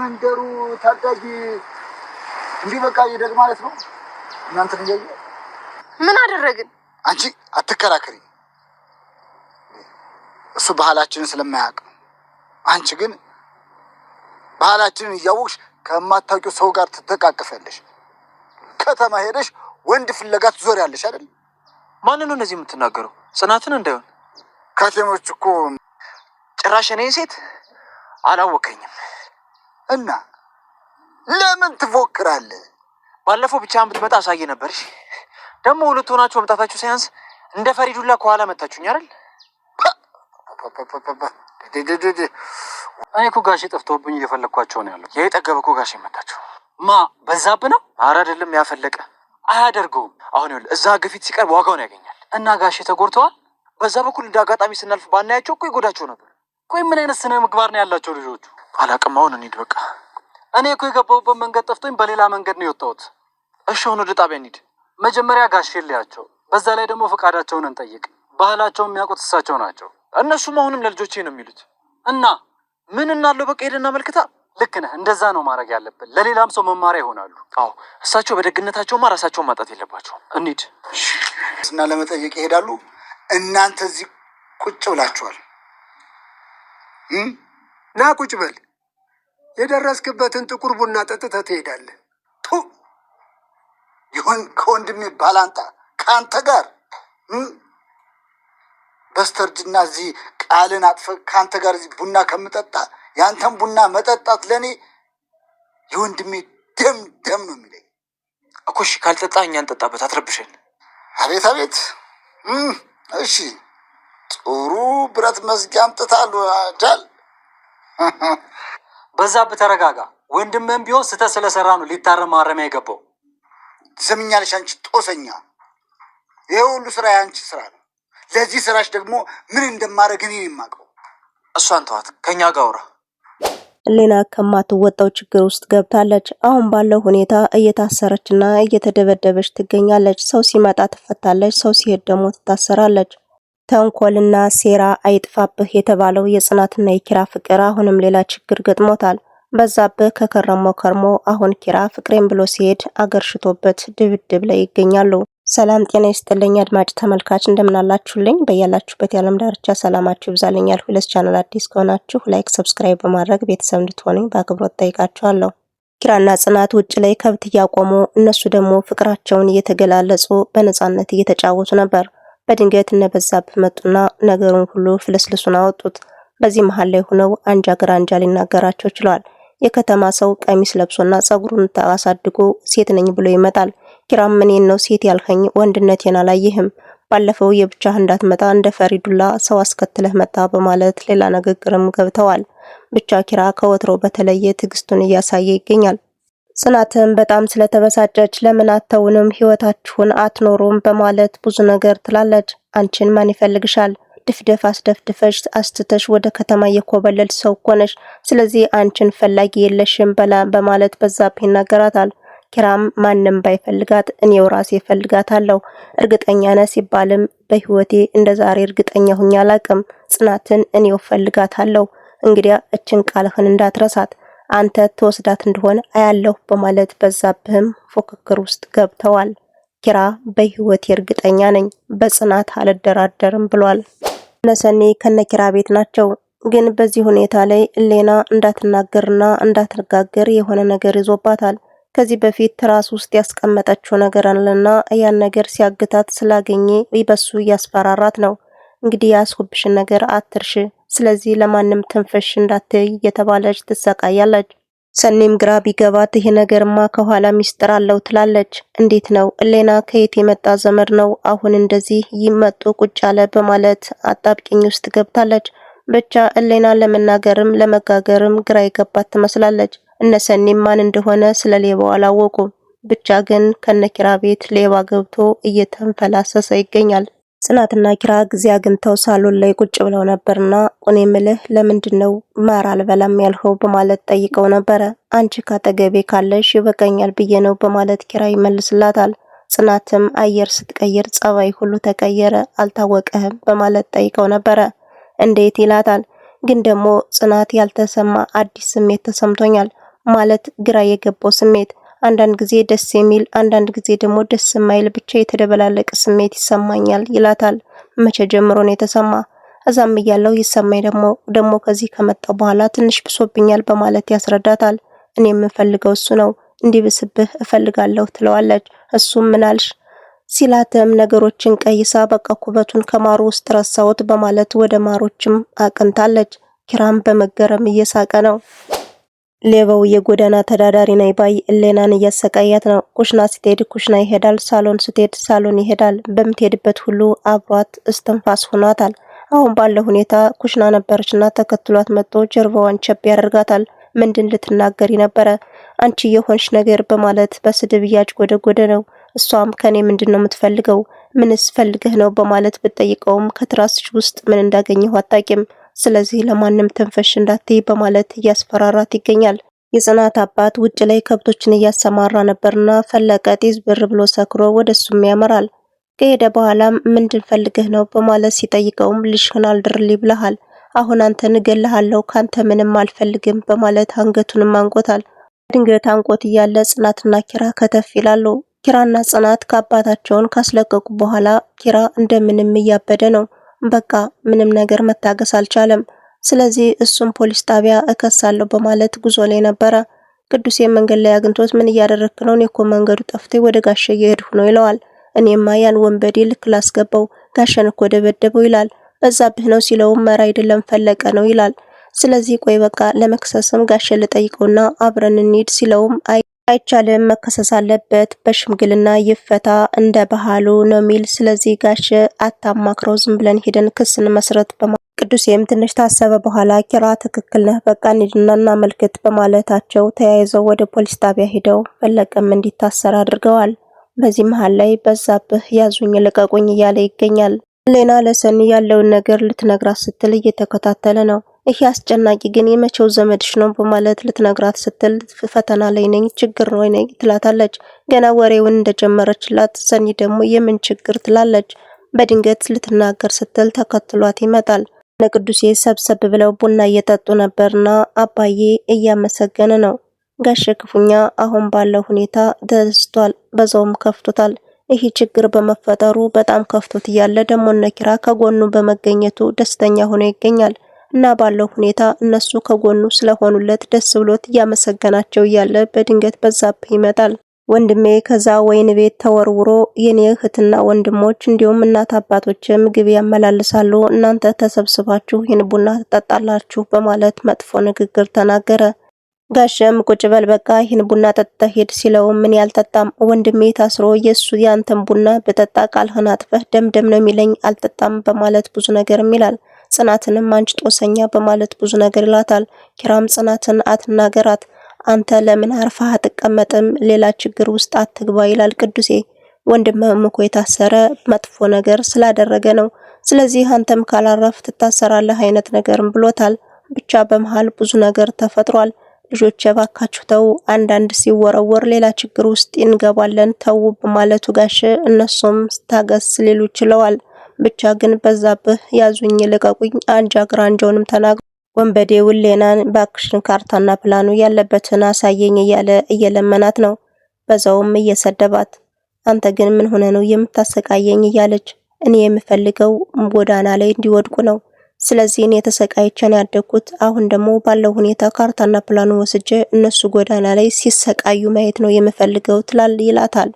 መንደሩ ታዳጊ እንዲህ በቃ ይደግ ማለት ነው። እናንተ ልጅ ምን አደረግን? አንቺ አትከራከሪ። እሱ ባህላችንን ስለማያውቅ፣ አንቺ ግን ባህላችንን እያወቅሽ ከማታውቂው ሰው ጋር ትተቃቀፊያለሽ። ከተማ ሄደሽ ወንድ ፍለጋ ትዞሪያለሽ አይደል? ማንን ነው እንደዚህ የምትናገረው? ጽናትን እንዳይሆን። ካቴሞች እኮ ጭራሽ እኔ ሴት አላወቀኝም። እና ለምን ትፎክራለህ? ባለፈው ብቻህን ብትመጣ አሳየ ነበር። እሺ ደግሞ ሁለት ሆናችሁ መምጣታችሁ ሳያንስ እንደ ፈሪዱላ ከኋላ መታችሁኝ አይደል? እኔ እኮ ጋሼ ጠፍተውብኝ እየፈለግኳቸው ነው ያለው። የጠገበ እኮ ጋሼ መታችሁ። ማ በዛብህ ነው? ኧረ አይደለም፣ ያፈለቀ አያደርገውም። አሁን ይኸውልህ እዛ ግፊት ሲቀርብ ዋጋውን ያገኛል። እና ጋሼ ተጎድተዋል። በዛ በኩል እንደ አጋጣሚ ስናልፍ ባናያቸው እኮ ይጎዳቸው ነበር። ቆይ ምን አይነት ስነ ምግባር ነው ያላቸው ልጆቹ? አላቅም። አሁን እንሂድ በቃ። እኔ እኮ የገባሁበት መንገድ ጠፍቶኝ በሌላ መንገድ ነው የወጣሁት። እሺ አሁን ወደ ጣቢያ እንሂድ። መጀመሪያ ጋሼ ልያቸው፣ በዛ ላይ ደግሞ ፈቃዳቸውን እንጠይቅ። ባህላቸውን የሚያውቁት እሳቸው ናቸው። እነሱም አሁንም ለልጆቼ ነው የሚሉት። እና ምን እናለው በቃ ሄደና መልክታ። ልክ ነህ። እንደዛ ነው ማድረግ ያለብን። ለሌላም ሰው መማሪያ ይሆናሉ። አዎ እሳቸው በደግነታቸውማ ራሳቸውን ማጣት የለባቸውም። እንሂድ እና ለመጠየቅ ይሄዳሉ። እናንተ እዚህ ቁጭ ብላችኋል። ና ቁጭ በል። የደረስክበትን ጥቁር ቡና ጠጥተህ ትሄዳለህ። ይሁን ከወንድሜ ባላንጣ ከአንተ ጋር በስተርጅና እዚህ ቃልን አጥፈህ ከአንተ ጋር እዚህ ቡና ከምጠጣ የአንተን ቡና መጠጣት ለእኔ የወንድሜ ደም ደም ነው የሚለኝ እኮ። እሺ ካልጠጣ እኛ እንጠጣበት፣ አትረብሸን። አቤት አቤት። እሺ ጥሩ ብረት መዝጊያ አምጥታሉ ጃል። በዛብህ ተረጋጋ። ወንድምህም ቢሆን ስህተት ስለሰራ ነው ሊታረም ማረሚያ የገባው። ትሰምኛለሽ? አንቺ ጦሰኛ፣ ይሄ ሁሉ ስራ የአንቺ ስራ ነው። ለዚህ ስራሽ ደግሞ ምን እንደማደርግ እኔ የማውቀው። እሷን ተዋት፣ ከኛ ጋር አውራ። ሌና ከማትወጣው ችግር ውስጥ ገብታለች። አሁን ባለው ሁኔታ እየታሰረችና እየተደበደበች ትገኛለች። ሰው ሲመጣ ትፈታለች፣ ሰው ሲሄድ ደግሞ ትታሰራለች። ተንኮልና ሴራ አይጥፋብህ የተባለው የጽናትና የኪራ ፍቅር አሁንም ሌላ ችግር ገጥሞታል። በዛብህ ከከረሞ ከርሞ አሁን ኪራ ፍቅሬን ብሎ ሲሄድ አገርሽቶበት ድብድብ ላይ ይገኛሉ። ሰላም ጤና ይስጥልኝ አድማጭ ተመልካች፣ እንደምናላችሁልኝ በያላችሁበት የዓለም ዳርቻ ሰላማችሁ ይብዛልኛል። ሁለት ቻናል አዲስ ከሆናችሁ ላይክ፣ ሰብስክራይብ በማድረግ ቤተሰብ እንድትሆኑኝ በአክብሮት ጠይቃችኋለሁ። ኪራና ጽናት ውጭ ላይ ከብት እያቆሙ እነሱ ደግሞ ፍቅራቸውን እየተገላለጹ በነጻነት እየተጫወቱ ነበር። በድንገት እነ በዛብህ መጡና ነገሩን ሁሉ ፍልስልሱን አወጡት። በዚህ መሃል ላይ ሆነው አንጃ ግራንጃ ሊናገራቸው ችሏል። የከተማ ሰው ቀሚስ ለብሶና ጸጉሩን አሳድጎ ሴት ነኝ ብሎ ይመጣል። ኪራም ምኔን ነው ሴት ያልከኝ? ወንድነቴን አላየህም? ባለፈው የብቻህ እንዳትመጣ እንደ ፈሪዱላ ሰው አስከትለህ መጣ በማለት ሌላ ንግግርም ገብተዋል። ብቻ ኪራ ከወትሮ በተለየ ትዕግስቱን እያሳየ ይገኛል። ጽናትም በጣም ስለተበሳጨች ለምን አተውንም ህይወታችሁን አትኖሩም በማለት ብዙ ነገር ትላለች። አንቺን ማን ይፈልግሻል? ድፍደፍ አስደፍድፈሽ አስትተሽ ወደ ከተማ የኮበለል ሰው ሆነሽ፣ ስለዚህ አንቺን ፈላጊ የለሽም በማለት በዛብህ ይናገራታል። ኪራም ማንም ባይፈልጋት እኔው ራሴ ፈልጋታለሁ። እርግጠኛ ነህ ሲባልም በህይወቴ እንደዛሬ እርግጠኛ ሁኛ አላቅም። ጽናትን እኔው ፈልጋታለሁ። እንግዲያ እችን ቃልህን እንዳትረሳት፣ አንተ ተወስዳት እንደሆነ አያለሁ በማለት በዛብህም ፉክክር ውስጥ ገብተዋል። ኪራ በህይወቴ እርግጠኛ ነኝ፣ በጽናት አልደራደርም ብሏል። ነሰኔ ከነኪራ ቤት ናቸው። ግን በዚህ ሁኔታ ላይ ሌና እንዳትናገርና እንዳትነጋገር የሆነ ነገር ይዞባታል። ከዚህ በፊት ትራስ ውስጥ ያስቀመጠችው ነገር አለና ያን ነገር ሲያግታት ስላገኘ ይበሱ እያስፈራራት ነው። እንግዲህ ያስኩብሽን ነገር አትርሽ፣ ስለዚህ ለማንም ትንፈሽ እንዳትይ እየተባለች ትሰቃያለች። ሰኔም ግራ ቢገባት ይሄ ነገርማ ከኋላ ሚስጥር አለው ትላለች። እንዴት ነው ሌና ከየት የመጣ ዘመድ ነው አሁን እንደዚህ ይመጡ ቁጭ አለ በማለት አጣብቂኝ ውስጥ ገብታለች። ብቻ ሌና ለመናገርም ለመጋገርም ግራ የገባት ትመስላለች። እነሰኔም ማን እንደሆነ ስለ ሌባው አላወቁም። ብቻ ግን ከነኪራ ቤት ሌባ ገብቶ እየተንፈላሰሰ ይገኛል። ጽናትና ኪራ ጊዜ አግኝተው ሳሎን ላይ ቁጭ ብለው ነበርና እኔ ምልህ ለምንድነው ማር አልበላም ያልኸው በማለት ጠይቀው ነበረ። አንቺ ካጠገቤ ካለሽ ይበቃኛል ብዬ ነው በማለት ኪራ ይመልስላታል። ጽናትም አየር ስትቀይር ጸባይ ሁሉ ተቀየረ አልታወቀህም በማለት ጠይቀው ነበረ። እንዴት ይላታል። ግን ደግሞ ጽናት ያልተሰማ አዲስ ስሜት ተሰምቶኛል። ማለት ግራ የገባው ስሜት፣ አንዳንድ ጊዜ ደስ የሚል አንዳንድ ጊዜ ደግሞ ደስ የማይል ብቻ የተደበላለቀ ስሜት ይሰማኛል ይላታል። መቼ ጀምሮ ነው የተሰማ? እዛም እያለው ይሰማኝ ደግሞ ከዚህ ከመጣው በኋላ ትንሽ ብሶብኛል በማለት ያስረዳታል። እኔ የምፈልገው እሱ ነው፣ እንዲብስብህ እፈልጋለሁ ትለዋለች። እሱም ምናልሽ ሲላትም ነገሮችን ቀይሳ በቃ ኩበቱን ከማሩ ውስጥ ረሳሁት በማለት ወደ ማሮችም አቅንታለች። ኪራም በመገረም እየሳቀ ነው። ሌባው የጎዳና ተዳዳሪ ነኝ ባይ ኤሌናን እያሰቃያት ነው። ኩሽና ስትሄድ ኩሽና ይሄዳል፣ ሳሎን ስትሄድ ሳሎን ይሄዳል። በምትሄድበት ሁሉ አብሯት እስትንፋስ ሆኗታል። አሁን ባለው ሁኔታ ኩሽና ነበረችና ተከትሏት መጥቶ ጀርባዋን ቸብ ያደርጋታል። ምንድን ልትናገሪ ነበረ አንቺ የሆንሽ ነገር በማለት በስድብ እያጭጎደጎደ ነው። እሷም ከኔ ምንድን ነው የምትፈልገው? ምንስ ፈልገህ ነው በማለት ብትጠይቀውም ከትራስሽ ውስጥ ምን እንዳገኘው አታውቂም፣ ስለዚህ ለማንም ተንፈሽ እንዳትይ በማለት እያስፈራራት ይገኛል። የጽናት አባት ውጭ ላይ ከብቶችን እያሰማራ ነበርና ፈለቀ ጢዝ ብር ብሎ ሰክሮ ወደሱም ያመራል። ከሄደ በኋላም ምንድን ፈልገህ ነው በማለት ሲጠይቀውም ልጅህን አልድርልኝ ብለሃል፣ አሁን አንተን እገልሃለሁ፣ ካንተ ምንም አልፈልግም በማለት አንገቱንም አንቆታል። ድንገት አንቆት እያለ ጽናትና ኪራ ከተፍ ይላሉ። ኪራና ጽናት ከአባታቸውን ካስለቀቁ በኋላ ኪራ እንደምንም እያበደ ነው። በቃ ምንም ነገር መታገስ አልቻለም። ስለዚህ እሱም ፖሊስ ጣቢያ እከሳለሁ በማለት ጉዞ ላይ ነበረ። ቅዱሴ መንገድ ላይ አግኝቶት ምን እያደረክ ነው? እኔ እኮ መንገዱ ጠፍቶኝ ወደ ጋሼ እየሄድኩ ነው ይለዋል። እኔማ ያን ወንበዴ ልክ ላስገባው ጋሸን እኮ ደበደበው ይላል። በዛብህ ነው ሲለውም መራ አይደለም ፈለቀ ነው ይላል። ስለዚህ ቆይ በቃ ለመክሰስም ጋሸ ልጠይቀውና አብረን እንሂድ ሲለውም አይቻልም፣ መከሰስ አለበት፣ በሽምግልና ይፈታ እንደ ባህሉ ነው ሚል። ስለዚህ ጋሸ አታማክረው፣ ዝም ብለን ሄደን ክስን መስረት ቅዱሴም ትንሽ ታሰበ በኋላ ኪራ ትክክል ነህ፣ በቃ እንሂድና እናመልክት በማለታቸው ተያይዘው ወደ ፖሊስ ጣቢያ ሄደው ፈለቀም እንዲታሰር አድርገዋል። በዚህ መሃል ላይ በዛብህ ያዙኝ ልቀቁኝ እያለ ይገኛል። ሌና ለሰኒ ያለውን ነገር ልትነግራት ስትል እየተከታተለ ነው። ይሄ አስጨናቂ ግን የመቼው ዘመድሽ ነው በማለት ልትነግራት ስትል ፈተና ላይ ነኝ ችግር ነው ነኝ ትላታለች። ገና ወሬውን እንደጀመረችላት ሰኒ ደግሞ የምን ችግር ትላለች። በድንገት ልትናገር ስትል ተከትሏት ይመጣል። ለቅዱሴ ሰብሰብ ብለው ቡና እየጠጡ ነበርና አባዬ እያመሰገነ ነው። ጋሼ ክፉኛ አሁን ባለው ሁኔታ ተደስቷል፣ በዛውም ከፍቶታል። ይህ ችግር በመፈጠሩ በጣም ከፍቶት እያለ ደግሞ ነኪራ ከጎኑ በመገኘቱ ደስተኛ ሆኖ ይገኛል። እና ባለው ሁኔታ እነሱ ከጎኑ ስለሆኑለት ደስ ብሎት እያመሰገናቸው እያለ በድንገት በዛብህ ይመጣል። ወንድሜ ከዛ ወይን ቤት ተወርውሮ የኔ እህትና ወንድሞች እንዲሁም እናት አባቶች ምግብ ያመላልሳሉ፣ እናንተ ተሰብስባችሁ ይህን ቡና ትጠጣላችሁ በማለት መጥፎ ንግግር ተናገረ። ጋሸም ቁጭ በል በቃ ይህን ቡና ጠጥተህ ሄድ ሲለው ምን ያልጠጣም ወንድሜ ታስሮ የሱ ያንተን ቡና በጠጣ ቃልህን አጥፈህ ደምደም ነው የሚለኝ አልጠጣም በማለት ብዙ ነገርም ይላል። ጽናትንም አንቺ ጦሰኛ በማለት ብዙ ነገር ይላታል። ኪራም ጽናትን አትናገራት፣ አንተ ለምን አርፋህ አትቀመጥም? ሌላ ችግር ውስጥ አትግባ ይላል ቅዱሴ። ወንድምህም እኮ የታሰረ መጥፎ ነገር ስላደረገ ነው፣ ስለዚህ አንተም ካላረፍ ትታሰራለህ አይነት ነገርም ብሎታል። ብቻ በመሃል ብዙ ነገር ተፈጥሯል። ልጆች የባካችሁ ተው፣ አንዳንድ ሲወረወር ሌላ ችግር ውስጥ እንገባለን ተው በማለቱ ጋሽ እነሱም ስታገስ ሊሉ ችለዋል። ብቻ ግን በዛብህ ያዙኝ ልቀቁኝ አንጃ ግራንጆንም ተናግሮ ወንበዴው ሌናን ባክሽን ካርታና ፕላኑ ያለበትን አሳየኝ እያለ እየለመናት ነው። በዛውም እየሰደባት አንተ ግን ምን ሆነ ነው የምታሰቃየኝ እያለች እኔ የምፈልገው ጎዳና ላይ እንዲወድቁ ነው። ስለዚህ እኔ ተሰቃይቼን ያደግኩት አሁን ደግሞ ባለው ሁኔታ ካርታና ፕላኑ ወስጄ እነሱ ጎዳና ላይ ሲሰቃዩ ማየት ነው የምፈልገው ትላል ይላታል።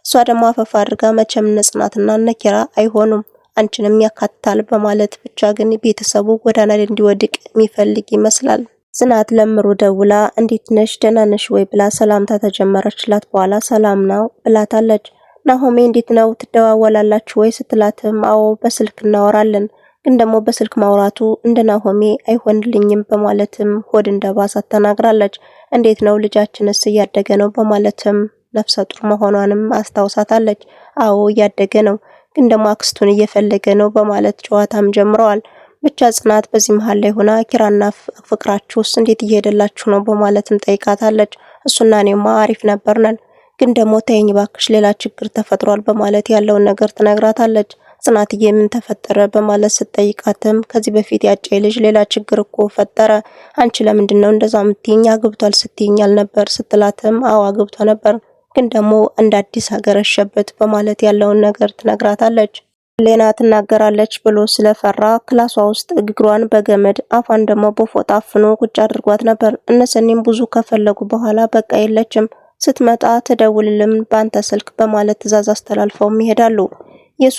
እሷ ደግሞ አፈፋ አድርጋ መቼም ነጽናትና ነኪራ አይሆኑም አንቺንም ያካትታል በማለት ብቻ ግን ቤተሰቡ ጎዳና ላይ እንዲወድቅ የሚፈልግ ይመስላል። ጽናት ለምሩ ደውላ እንዴት ነሽ ደህና ነሽ ወይ ብላ ሰላምታ ተጀመረችላት። በኋላ ሰላም ነው ብላታለች። ናሆሜ እንዴት ነው ትደዋወላላችሁ ወይ ስትላትም አዎ በስልክ እናወራለን፣ ግን ደግሞ በስልክ ማውራቱ እንደ ናሆሜ አይሆንልኝም በማለትም ሆድ እንደባሳት ተናግራለች። እንዴት ነው ልጃችንስ እያደገ ነው በማለትም ነፍሰ ጡር መሆኗንም አስታውሳታለች። አዎ እያደገ ነው፣ ግን ደግሞ አክስቱን እየፈለገ ነው በማለት ጨዋታም ጀምረዋል። ብቻ ጽናት በዚህ መሃል ላይ ሆና ኪራና ፍቅራችሁስ እንዴት እየሄደላችሁ ነው በማለትም ጠይቃታለች። እሱና እኔማ አሪፍ ነበርነን፣ ግን ደግሞ ተይኝ ባክሽ ሌላ ችግር ተፈጥሯል በማለት ያለውን ነገር ትነግራታለች። ጽናትዬ ምን ተፈጠረ በማለት ስትጠይቃትም ከዚህ በፊት ያጨይ ልጅ ሌላ ችግር እኮ ፈጠረ፣ አንቺ ለምንድነው እንደዛ ምትይኝ? አግብቷል ስትይኛል ነበር ስትላትም አዎ አግብቷ ነበር ግን ደግሞ እንደ አዲስ አገረሸበት በማለት ያለውን ነገር ትነግራታለች። ሌና ትናገራለች ብሎ ስለፈራ ክላሷ ውስጥ እግሯን በገመድ አፏን ደግሞ በፎጣ አፍኖ ቁጭ አድርጓት ነበር። እነሰኒም ብዙ ከፈለጉ በኋላ በቃ የለችም ስትመጣ ትደውልልም ባንተ ስልክ በማለት ትዕዛዝ አስተላልፈውም ይሄዳሉ። የሷ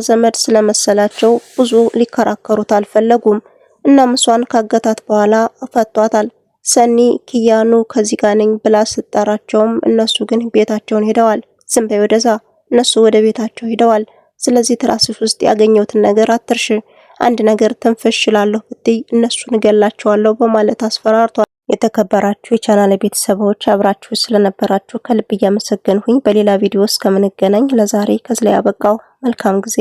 ዘመድ ስለመሰላቸው ብዙ ሊከራከሩት አልፈለጉም። እናም እሷን ካገታት በኋላ ፈቷታል። ሰኒ ኪያኑ ከዚህ ጋር ነኝ ብላ ስትጠራቸውም እነሱ ግን ቤታቸውን ሄደዋል። ዝም በይ ወደዛ፣ እነሱ ወደ ቤታቸው ሄደዋል። ስለዚህ ትራስሽ ውስጥ ያገኘሁትን ነገር አትርሽ፣ አንድ ነገር ተንፈሽ እላለሁ ብትይ እነሱን እገላቸዋለሁ በማለት አስፈራርቷል። የተከበራችሁ የቻናል ቤተሰቦች አብራችሁ ስለነበራችሁ ከልብ እያመሰገንሁኝ በሌላ ቪዲዮ እስከምንገናኝ ለዛሬ ከዚህ ላይ ያበቃው። መልካም ጊዜ